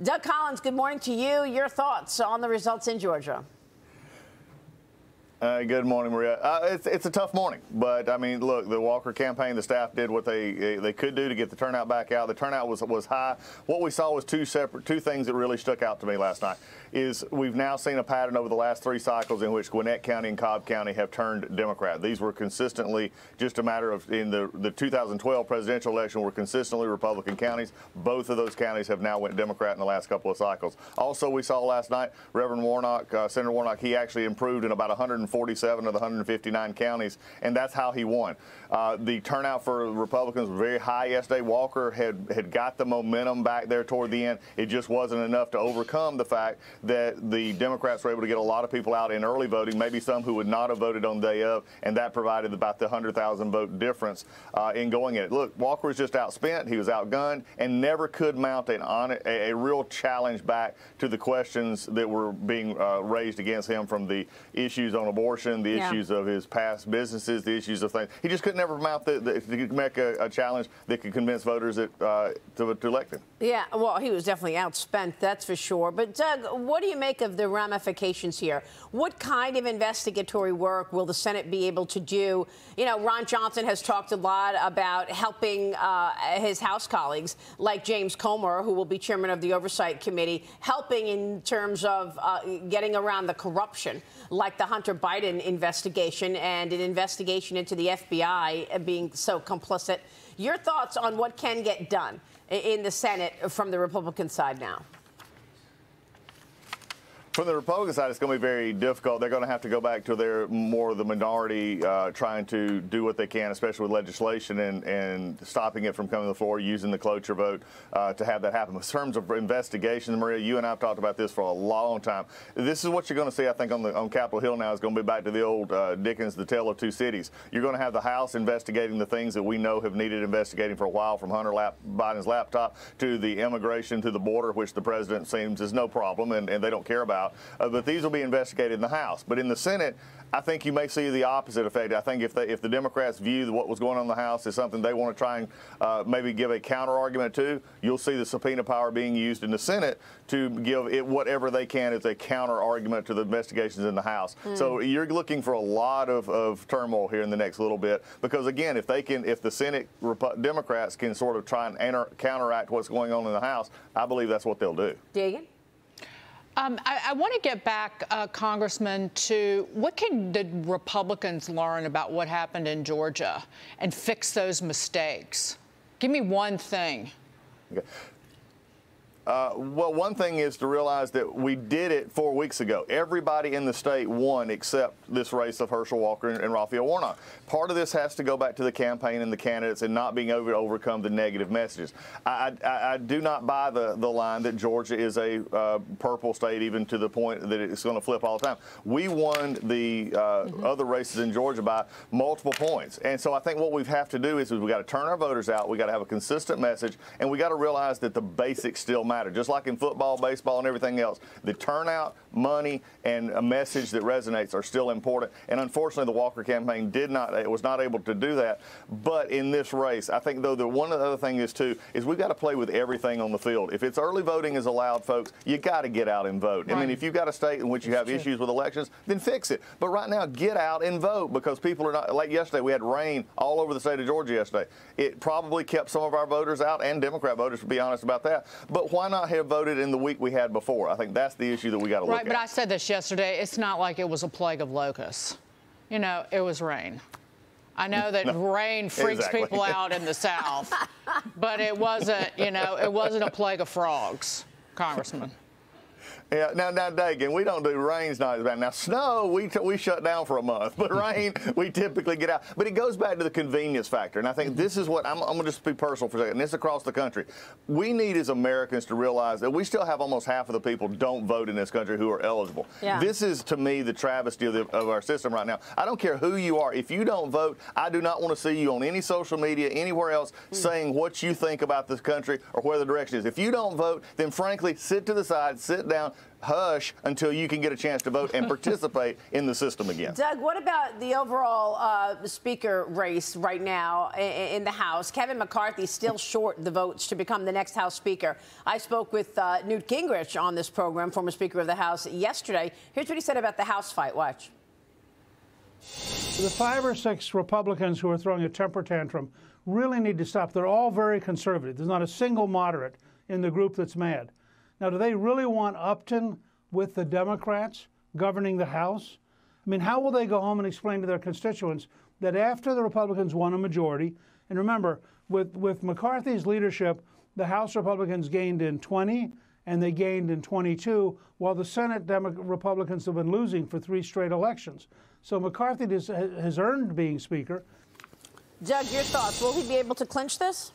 Doug Collins, good morning to you. Your thoughts on the results in Georgia? Good morning, Maria. It's a tough morning, but I mean, look, the Walker campaign, the staff did what they could do to get the turnout back out. The turnout was high. What we saw was two things that really stuck out to me last night. Is we've now seen a pattern over the last 3 cycles in which Gwinnett County and Cobb County have turned Democrat. These were consistently just a matter of, in the 2012 presidential election, were consistently Republican counties. Both of those counties have now went Democrat in the last couple of cycles. Also, we saw last night, Reverend Warnock, Senator Warnock, he actually improved in about 147 of the 159 counties, and that's how he won. The turnout for Republicans was very high yesterday. Walker had got the momentum back there toward the end. It just wasn't enough to overcome the fact that the Democrats were able to get a lot of people out in early voting, maybe some who would not have voted on day of, and that provided about the 100,000 vote difference in going in it. Look, Walker was just outspent, he was outgunned, and never could mount a real challenge back to the questions that were being raised against him from the issues on abortion, the issues of his past businesses, the issues of things. He just could never mount to make a challenge that could convince voters to elect him. Yeah, well, he was definitely outspent, that's for sure. But, Doug, what do you make of the ramifications here? What kind of investigatory work will the Senate be able to do? You know, Ron Johnson has talked a lot about helping his House colleagues, like James Comer, who will be chairman of the Oversight Committee, helping in terms of getting around the corruption, like the Hunter Biden investigation and an investigation into the FBI being so complicit. Your thoughts on what can get done in the Senate from the Republican side now? From the Republican side, it's going to be very difficult. They're going to have to go back to their more of the minority, trying to do what they can, especially with legislation and stopping it from coming to the floor, using the cloture vote to have that happen. In terms of investigation, Maria, you and I have talked about this for a long time. This is what you're going to see, I think, on Capitol Hill now. Is going to be back to the old Dickens, The Tale of Two Cities. You're going to have the House investigating the things that we know have needed investigating for a while, from Hunter Biden's laptop to the immigration to the border, which the president seems is no problem and they don't care about. But these will be investigated in the House. But in the Senate, I think you may see the opposite effect. I think if the Democrats view what was going on in the House as something they want to try and maybe give a counter argument to, you'll see the subpoena power being used in the Senate to give it whatever they can as a counter argument to the investigations in the House. So you're looking for a lot of turmoil here in the next little bit, because again, if the Senate Democrats can sort of try and counteract what's going on in the House, I believe that's what they'll do. Dagan? I want to get back, Congressman, to what can the Republicans learn about what happened in Georgia and fix those mistakes? Give me one thing. Okay. Well, one thing is to realize that we did it 4 weeks ago. Everybody in the state won except this race of Herschel Walker and Raphael Warnock. Part of this has to go back to the campaign and the candidates and not being able to overcome the negative messages. I do not buy the line that Georgia is a purple state, even to the point that it's going to flip all the time. We won the other races in Georgia by multiple points. And so I think what we have to do is we've got to turn our voters out. We've got to have a consistent message, and we got to realize that the basics still matter. Just like in football, baseball, and everything else, the turnout, money, and a message that resonates are still important. And unfortunately, the Walker campaign was not able to do that. But in this race, I think, though, one of the other thing is, too, is we've got to play with everything on the field. If it's early voting is allowed, folks, you got to get out and vote. Right. I mean, if you've got a state in which you have issues with elections, then fix it. But right now, get out and vote, because people are not, like yesterday, we had rain all over the state of Georgia yesterday. It probably kept some of our voters out, and Democrat voters, to be honest about that. But why not have voted in the week we had before? I think that's the issue that we got to look at. Right, but I said this yesterday. It's not like it was a plague of locusts. You know, it was rain. I know that rain freaks people out in the South, but it wasn't, you know, it wasn't a plague of frogs, Congressman. Yeah, now, Dagan, we don't do rain's not as bad. Now, snow, we shut down for a month, but rain, we typically get out. But it goes back to the convenience factor, and I think this is what, I'm going to just be personal for a second, and this across the country. We need, as Americans, to realize that we still have almost half of the people don't vote in this country who are eligible. Yeah. This is, to me, the travesty of our system right now. I don't care who you are. If you don't vote, I do not want to see you on any social media, anywhere else, saying what you think about this country or where the direction is. If you don't vote, then frankly, sit to the side, sit down, hush until you can get a chance to vote and participate in the system again. Doug, what about the overall speaker race right now in the House? Kevin McCarthy still short the votes to become the next House Speaker. I spoke with Newt Gingrich on this program, former Speaker of the House, yesterday. Here's what he said about the House fight. Watch. The 5 or 6 Republicans who are throwing a temper tantrum really need to stop. They're all very conservative. There's not a single moderate in the group that's mad. Now, do they really want Upton with the Democrats governing the House? I mean, how will they go home and explain to their constituents that after the Republicans won a majority, and remember, with McCarthy's leadership, the House Republicans gained in 20 and they gained in 22, while the Senate Republicans have been losing for 3 straight elections. So McCarthy has earned being Speaker. Doug, your thoughts. Will he be able to clinch this?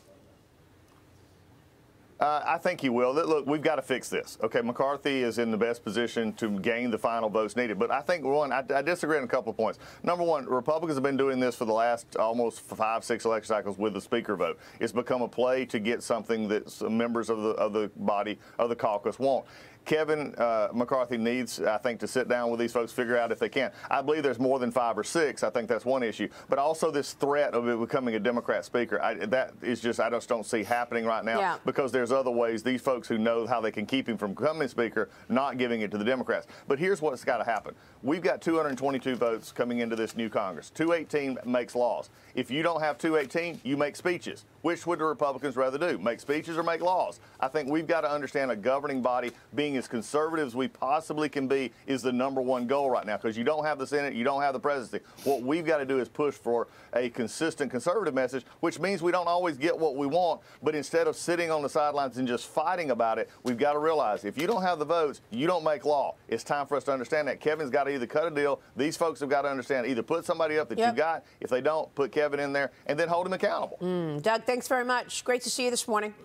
I think he will. Look, we've got to fix this. Okay, McCarthy is in the best position to gain the final votes needed. But I think, one, I disagree on a couple of points. Number one, Republicans have been doing this for the last almost 5, 6 election cycles with the speaker vote. It's become a play to get something that some members of the body, of the caucus want. Kevin McCarthy needs, I think, to sit down with these folks, figure out if they can. I believe there's more than 5 or 6. I think that's one issue. But also this threat of it becoming a Democrat speaker, that is just, I just don't see happening right now because there's other ways. These folks who know how they can keep him from becoming speaker, not giving it to the Democrats. But here's what's got to happen. We've got 222 votes coming into this new Congress. 218 makes laws. If you don't have 218, you make speeches. Which would the Republicans rather do, make speeches or make laws? I think we've got to understand a governing body being as conservative as we possibly can be is the #1 goal right now, because you don't have the Senate, you don't have the presidency. What we've got to do is push for a consistent conservative message, which means we don't always get what we want, but instead of sitting on the sidelines and just fighting about it, we've got to realize if you don't have the votes, you don't make law. It's time for us to understand that. Kevin's got to either cut a deal, these folks have got to understand, either put somebody up that you got, if they don't, put Kevin in there, and then hold him accountable. Doug, thanks very much. Great to see you this morning.